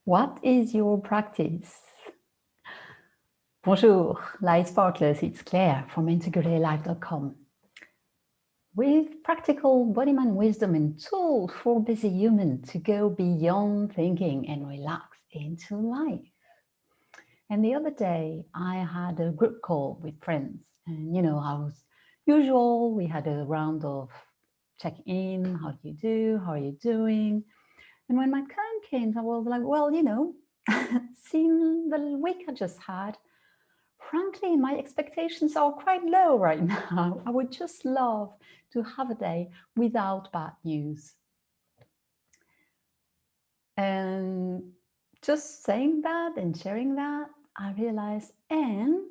What is your practice? Bonjour, light sparklers, it's Claire from integralife.com. With practical bodyman wisdom and tools for busy humans to go beyond thinking and relax into life. And the other day, I had a group call with friends, and how was usual, we had a round of checking in, how do you do, how are you doing? And when my turn came, I was like, well, seeing the week I just had, frankly, my expectations are quite low right now. I would just love to have a day without bad news. And just saying that and sharing that, I realized, and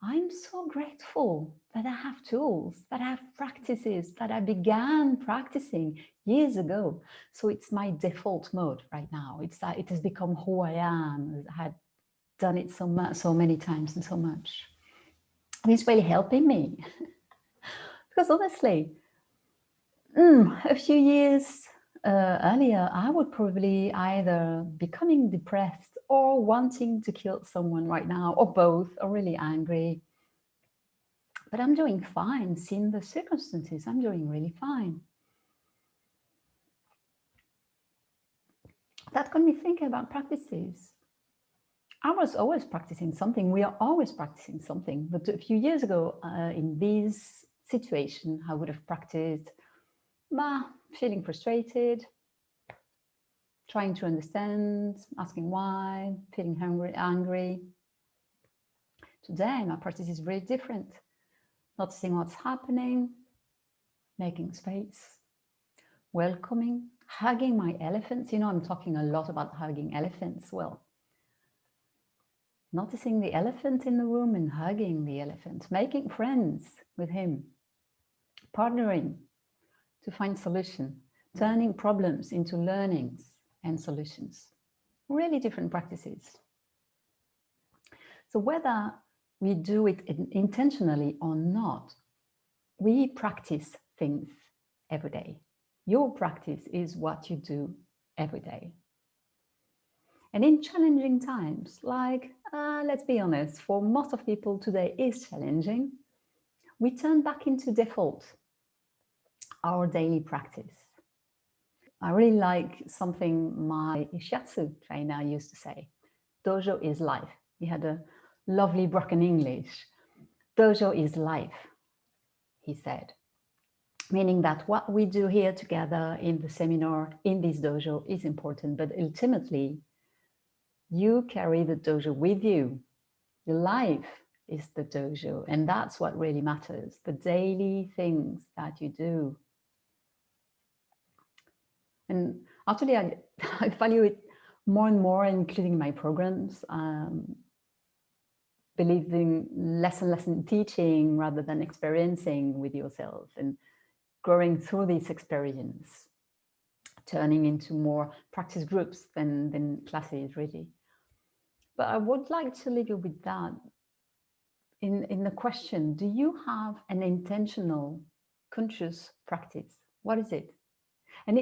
I'm so grateful that I have tools, that I have practices that I began practicing years ago. So it's my default mode right now. It's that it has become who I am. I had done it so many times and so much. And it's really helping me. Because honestly, a few years earlier, I would probably either becoming depressed or wanting to kill someone right now, or both, or really angry. But I'm doing fine. Seeing the circumstances, I'm doing really fine. That got me thinking about practices. I was always practicing something. We are always practicing something. But a few years ago, in this situation, I would have practiced feeling frustrated, trying to understand, asking why, feeling angry. Today, my practice is very different. Noticing what's happening, making space, welcoming, hugging my elephants. I'm talking a lot about hugging elephants. Well, noticing the elephant in the room and hugging the elephant, making friends with him, partnering to find solution, turning problems into learnings and solutions. Really different practices. So whether we do it intentionally or not, we practice things every day. Your practice is what you do every day. And in challenging times, like, let's be honest, for most of people today is challenging, we turn back into default, our daily practice. I really like something my shiatsu trainer used to say, dojo is life. He had a lovely broken English. Dojo is life, he said. Meaning that what we do here together in the seminar, in this dojo, is important, but ultimately, you carry the dojo with you. Your life is the dojo, and that's what really matters, the daily things that you do. And actually, I value it more and more, including my programs, believing less and less in teaching rather than experiencing with yourself and growing through this experience, turning into more practice groups than classes, really. But I would like to leave you with that in the question, do you have an intentional, conscious practice? What is it? And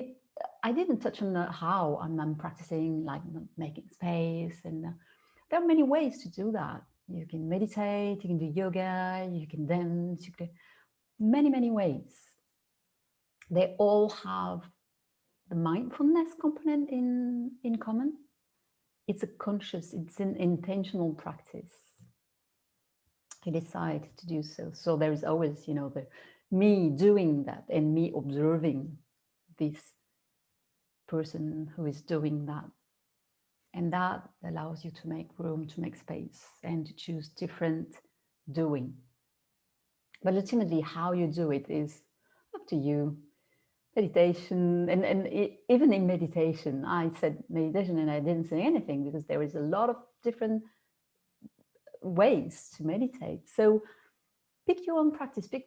I didn't touch on how I'm practicing, like making space. And there are many ways to do that. You can meditate, you can do yoga, you can dance, you can do many ways. They all have the mindfulness component in common. It's a conscious, it's an intentional practice. You decide to do so. So there is always, the me doing that and me observing this person who is doing that. And that allows you to make room, to make space, and to choose different doing. But ultimately, how you do it is up to you. Meditation, and even in meditation, I said meditation and I didn't say anything because there is a lot of different ways to meditate. So pick your own practice, pick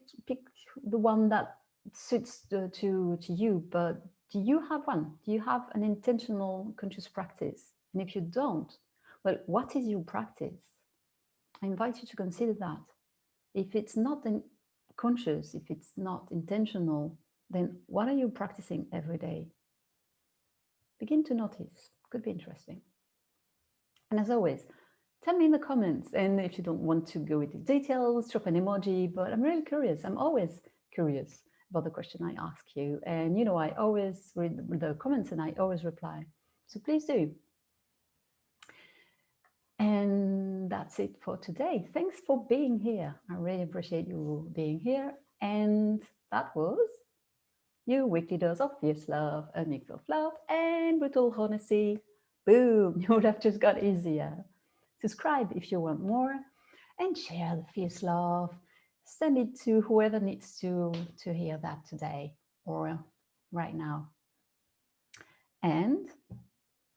the one that suits to you. But do you have one? Do you have an intentional conscious practice? And if you don't, well, what is your practice? I invite you to consider that. If it's not conscious, if it's not intentional, then what are you practicing every day? Begin to notice. Could be interesting. And as always, tell me in the comments. And if you don't want to go into details, drop an emoji, but I'm really curious. I'm always curious about the question I ask you. And you know, I always read the comments and I always reply. So please do. And that's it for today. Thanks for being here. I really appreciate you being here. And that was your weekly dose of fierce love, a mix of love and brutal honesty. Boom, your life just got easier. Subscribe if you want more and share the fierce love. Send it to whoever needs to hear that today or right now. And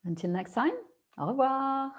until next time, au revoir.